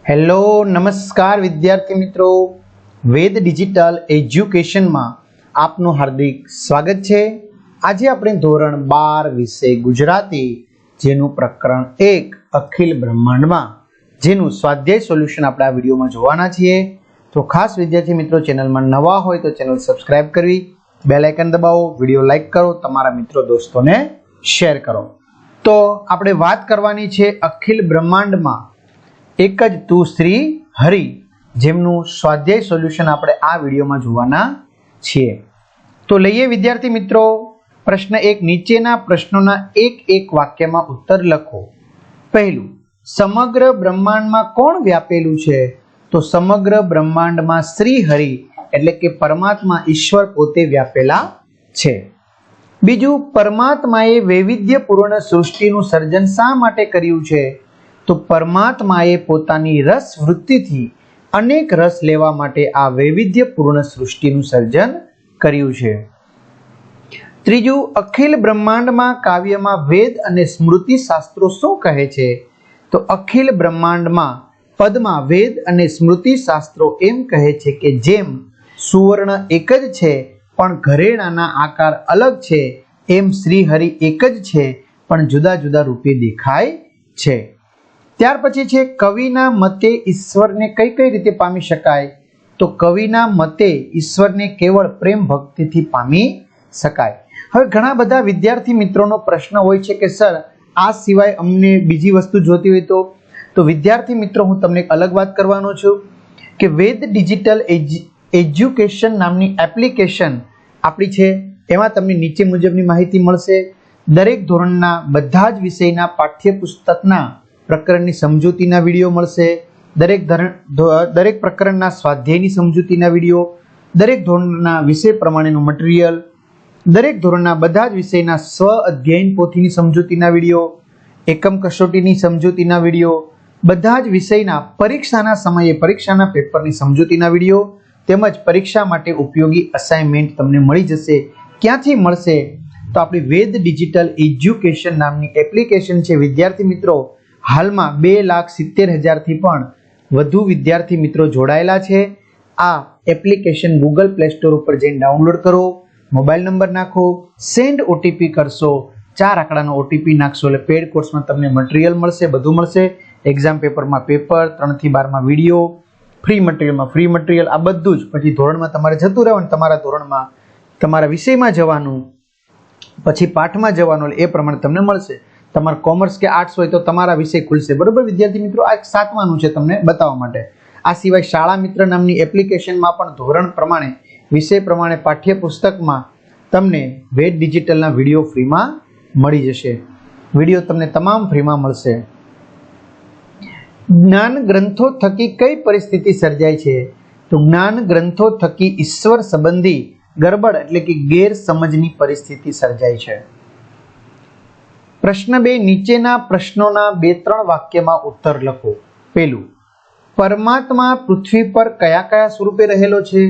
Hello નમસ્કાર વિદ્યાર્થી મિત્રો, વેદ ડિજિટલ એજ્યુકેશનમાં આપનું હાર્દિક સ્વાગત છે। આજે આપણે ધોરણ 12 વિષય ગુજરાતી જેનું પ્રકરણ 1 અખિલ બ્રહ્માંડમાં જેનું સ્વાધ્યાય સોલ્યુશન આપણે આ વિડીયોમાં જોવાના છીએ। તો ખાસ વિદ્યાર્થી મિત્રો ચેનલમાં નવા હોય તો ચેનલ સબસ્ક્રાઇબ કરવી, બેલ આઇકન દબાવો, વિડીયો લાઈક કરો, તમારા મિત્રો દોસ્તોને શેર કરો। તો આપણે વાત કરવાની છે અખિલ બ્રહ્માંડમાં એક જ તું શ્રી હરિ, જેમનું સ્વાધ્યાય સોલ્યુશન આપણે આ વિડીયોમાં જોવાના છીએ। તો લઈએ વિદ્યાર્થી મિત્રો પ્રશ્ન 1, નીચેના પ્રશ્નોના એક એક વાક્યમાં ઉત્તર લખો। પહેલું, સમગ્ર બ્રહ્માંડમાં કોણ વ્યાપેલું છે? તો સમગ્ર બ્રહ્માંડમાં શ્રી હરિ એટલે કે પરમાત્મા ઈશ્વર પોતે વ્યાપેલા છે। બીજું, પરમાત્માએ વૈવિધ્યપૂર્ણ સૃષ્ટિનું સર્જન શા માટે કર્યું છે? તો પરમાત્માએ પોતાની રસ વૃત્તિથી અનેક રસ લેવા માટે આ વૈવિધ્યપૂર્ણ સૃષ્ટિનું સર્જન કર્યું છે। ત્રીજું, અખિલ બ્રહ્માંડમાં કાવ્યમાં વેદ અને સ્મૃતિ શાસ્ત્રો શું કહે છે? તો અખિલ બ્રહ્માંડમાં પદમાં વેદ અને સ્મૃતિ શાસ્ત્રો એમ કહે છે કે જેમ સુવર્ણ એક જ છે પણ ઘરેણાના આકાર અલગ છે, એમ શ્રી હરિ એક જ છે પણ જુદા જુદા રૂપે દેખાય છે। ત્યાર પછી છે કવિના મતે ઈશ્વરને કઈ કઈ રીતે પામી શકાય? તો કવિના મતે ઈશ્વરને કેવળ પ્રેમ ભક્તિથી પામી શકાય। હવે ઘણા બધા વિદ્યાર્થી મિત્રોનો પ્રશ્ન હોય છે કે સર આ સિવાય અમને બીજી વસ્તુ જોતી હોય તો વિદ્યાર્થી મિત્રો હું તમને એક અલગ વાત કરવાનો છું કે વેદ ડિજિટલ એજ્યુકેશન નામની એપ્લિકેશન આપણી છે, એમાં તમને નીચે મુજબની માહિતી મળશે। દરેક ધોરણના બધા જ વિષયના પાઠ્યપુસ્તકના પ્રકરણની સમજૂતીના વિડીયો મળશે, દરેક પ્રકરણના સ્વાધ્યાયની સમજૂતીના વિડીયો, દરેક ધોરણના વિષય પ્રમાણેનું મટીરિયલ, દરેક ધોરણના બધા જ વિષયના સ્વ અધ્યયન પોથીની સમજૂતીના વિડીયો, એકમ કસોટીની સમજૂતીના વિડીયો, બધા જ વિષયના પરીક્ષાના સમયે પરીક્ષાના પેપરની સમજૂતીના વિડીયો તેમજ પરીક્ષા માટે ઉપયોગી અસાઇનમેન્ટ તમને મળી જશે। ક્યાંથી મળશે? તો આપણી વેદ ડિજિટલ એજ્યુકેશન નામની એપ્લિકેશન છે વિદ્યાર્થી મિત્રો, હાલમાં 2,70,000 થી પણ વધુ વિદ્યાર્થી મિત્રો જોડાયેલા છે। આ એપ્લિકેશન ગૂગલ પ્લે સ્ટોર ઉપર જઈને ડાઉનલોડ કરો, મોબાઈલ નંબર નાખો, સેન્ડ ઓટીપી કરશો, 4 આંકડાનો ઓટીપી નાખશો એટલે પેડ કોર્સમાં તમને મટીરિયલ મળશે, બધું મળશે। એક્ઝામ પેપરમાં પેપર, 3 થી 12માં વિડીયો, ફ્રી મટીરિયલમાં ફ્રી મટીરિયલ, આ બધું જ। પછી ધોરણમાં તમારે જતું રહેવાનું, તમારા ધોરણમાં તમારા વિષયમાં જવાનું, પછી પાઠમાં જવાનું, એ પ્રમાણે તમને મળશે। તમારે કોમર્સ કે આર્ટ્સ હોય તો તમારા વિષય ખુલશે, બરોબર વિદ્યાર્થી મિત્રો? આ 7માનું છે તમને બતાવવા માટે। આ સિવાય શાળા મિત્ર નામની એપ્લિકેશનમાં પણ ધોરણ પ્રમાણે વિષય પ્રમાણે પાઠ્યપુસ્તકમાં તમને વેદ ડિજિટલના વિડીયો ફ્રીમાં મળી જશે, વિડીયો તમને તમામ ફ્રીમાં મળશે। જ્ઞાન ગ્રંથો થકી કઈ પરિસ્થિતિ સર્જાય છે? તો જ્ઞાન ગ્રંથો થકી ઈશ્વર સંબંધી ગરબડ એટલે કે ગેરસમજની પરિસ્થિતિ સર્જાય છે। પ્રશ્ન 2, નીચેના પ્રશ્નોના 2-3 વાક્યમાં ઉત્તર લખો। પહેલું, પરમાત્મા પૃથ્વી પર કયા કયા સ્વરૂપે રહેલો છે?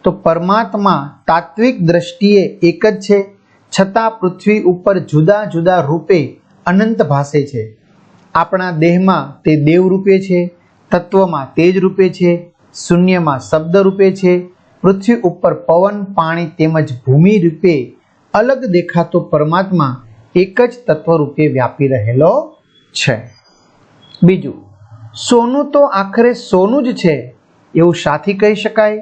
તો પરમાત્મા તાત્વિક દ્રષ્ટિએ એક જ છે, છતાં પૃથ્વી ઉપર જુદા જુદા રૂપે અનંત ભાસે છે। આપણા દેહમાં તે દેવ રૂપે છે, તત્વમાં તેજ રૂપે છે, શૂન્યમાં શબ્દ રૂપે છે, પૃથ્વી ઉપર પવન, પાણી તેમજ ભૂમિ રૂપે અલગ દેખાતો પરમાત્મા એક જ તત્વ રૂપે વ્યાપી રહેલો છે। બીજું, સોનું તો આખરે સોનું જ છે એવું શાથી કહી શકાય?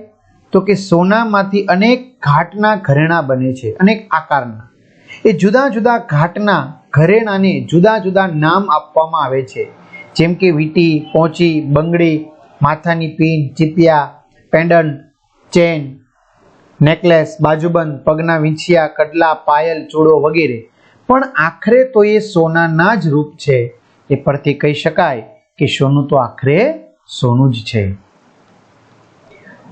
તો કે સોનામાંથી અનેક ઘાટના ઘરેણા બને છે, અનેક આકારના। એ જુદા જુદા ઘાટના ઘરેણાને જુદા જુદા નામ આપવામાં આવે છે, જેમ કે વીંટી, પોંચી, બંગડી, માથાની પીન, ચીપિયા, પેન્ડન્ટ, ચેન, નેકલેસ, બાજુબંધ, પગના વીંછિયા, કડલા, પાયલ, ચૂડો વગેરે। પણ આખરે તો એ સોનાના જ રૂપ છે, એ પરથી કહી શકાય કે સોનું તો આખરે સોનું જ છે।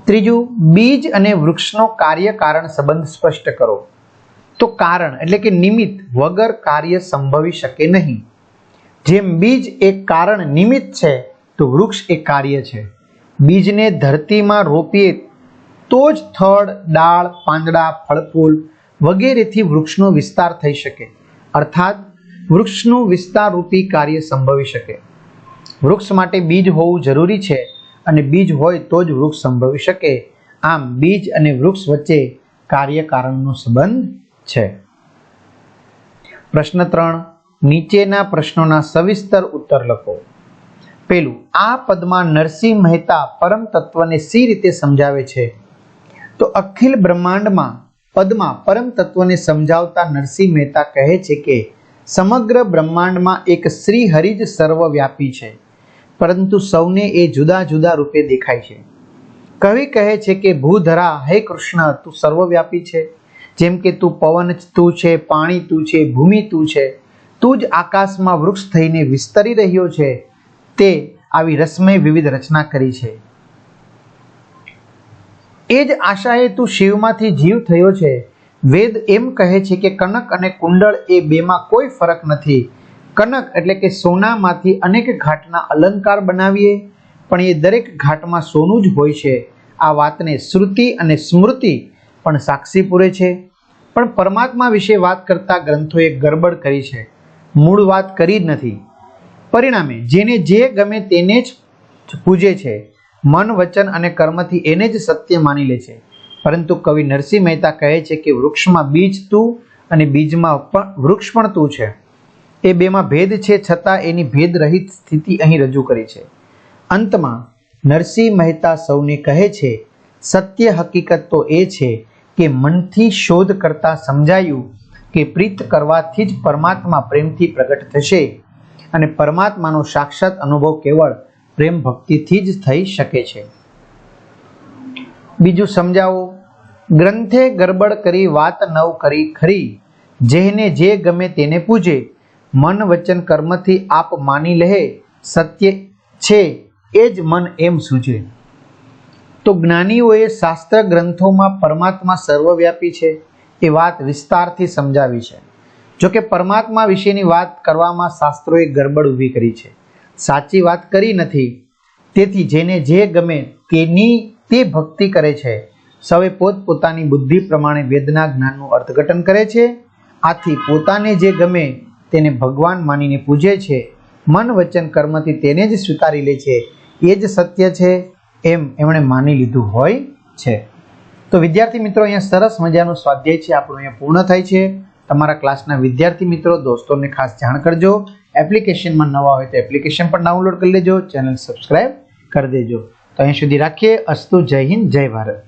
ત્રીજું, બીજ અને વૃક્ષનો કાર્ય કારણ સંબંધ સ્પષ્ટ કરો। તો કારણ એટલે કે નિમિત્ત વગર કાર્ય સંભવી શકે નહીં। જેમ બીજ એક કારણ નિમિત્ત છે તો વૃક્ષ એક કાર્ય છે। બીજને ધરતીમાં રોપીએ તો જ થડ, ડાળ, પાંદડા, ફળફૂલ વગેરેથી વૃક્ષનો વિસ્તાર થઈ શકે, અર્થાત વૃક્ષનું વિસ્તાર રૂપી કાર્ય સંભવી શકે। વૃક્ષ માટે બીજ હોવું જરૂરી છે અને બીજ હોય તો જ વૃક્ષ સંભવી શકે. આમ બીજ અને વૃક્ષ વચ્ચે કાર્યકારણનો સંબંધ છે. પ્રશ્ન 3. નીચેના પ્રશ્નોના સવિસ્તર ઉત્તર લખો. પેલું, આ પદમાં નરસિંહ મહેતા પરમ તત્વને સી રીતે સમજાવે છે? તો અખિલ બ્રહ્માંડમાં પદમાં પરમ તત્વને સમજાવતા નરસિંહ મહેતા કહે છે કે સમગ્ર બ્રહ્માંડમાં એક શ્રી હરિ જ સર્વવ્યાપી છે, પરંતુ સૌને એ જુદા જુદા રૂપે દેખાય છે. કવિ કહે છે કે ભૂધરા, હે કૃષ્ણ, તું સર્વવ્યાપી છે. જેમ કે તું પવન તું છે, પાણી તું છે, ભૂમિ તું છે, તું જ આકાશમાં વૃક્ષ થઈને વિસ્તરી રહ્યો છે. તે આવી રસમય વિવિધ રચના કરી છે. એ જ આશાએ તું શિવમાંથી જીવ થયો છે. વેદ એમ કહે છે કે કનક અને કુંડળ એ બેમાં કોઈ ફરક નથી. કનક એટલે કે સોનામાંથી અનેક ઘાટના અલંકાર બનાવીએ, પણ એ દરેક ઘાટમાં સોનું જ હોય છે. આ વાતને શ્રુતિ અને સ્મૃતિ પણ સાક્ષી પૂરે છે. પણ પરમાત્મા વિશે વાત કરતા ગ્રંથોએ ગરબડ કરી છે, મૂળ વાત કરી જ નથી. પરિણામે જેને જે ગમે તેને જ પૂજે છે, મન, વચન અને કર્મથી એને જ સત્ય માની લે છે. પરંતુ કવિ નરસિંહ મહેતા કહે છે કે વૃક્ષમાં બીજ તું અને બીજમાં વૃક્ષ પણ તું છે. એ બેમાં ભેદ છે, છતાં એની ભેદ રહિત સ્થિતિ અહીં રજૂ કરી છે. અંતમાં નરસિંહ મહેતા સૌને કહે છે, સત્ય હકીકત તો એ છે કે મનથી શોધ કરતા સમજાયું કે પ્રીત કરવાથી જ પરમાત્મા પ્રેમથી પ્રગટ થશે અને પરમાત્માનો સાક્ષાત અનુભવ કેવળ પ્રેમ ભક્તિથી જ થઈ શકે છે. બીજું સમજાવો. ગ્રંથે ગરબડ કરી વાત નવ કરી ખરી, જેને જે ગમે તેને પૂજે, મન વચન કર્મથી આપ માની લહે, સત્ય છે એ જ મન એમ સૂજે. તો જ્ઞાનીઓએ શાસ્ત્ર ગ્રંથોમાં પરમાત્મા સર્વવ્યાપી છે એ વાત વિસ્તારથી સમજાવી છે. જોકે પરમાત્મા વિશેની વાત કરવામાં શાસ્ત્રોએ ગરબડ ઊભી કરી છે, સાચી વાત કરી નથી. તેથી જેને જે ગમે તેની તે ભક્તિ કરે છે. સૌએ પોતપોતાની બુદ્ધિ પ્રમાણે વેદના જ્ઞાનનું અર્થઘટન કરે છે. આથી પોતાને જે ગમે તેને ભગવાન માનીને પૂજે છે, મન વચન કર્મથી તેને જ સ્વીકારી લે છે. એ જ સત્ય છે એમ એમણે માની લીધું હોય છે. તો વિદ્યાર્થી મિત્રો, અહીંયા સરસ મજાનું સ્વાધ્યાય છે આપણું અહીંયા પૂર્ણ થાય છે. તમારા ક્લાસના વિદ્યાર્થી મિત્રો, દોસ્તોને ખાસ જાણ કરજો. એપ્લિકેશનમાં નવા હોય તો એપ્લિકેશન પણ ડાઉનલોડ કરી લેજો, ચેનલ સબસ્ક્રાઈબ કરી દેજો. તો અહીં સુધી રાખીએ. અસ્તુ. જય હિન્દ, જય ભારત.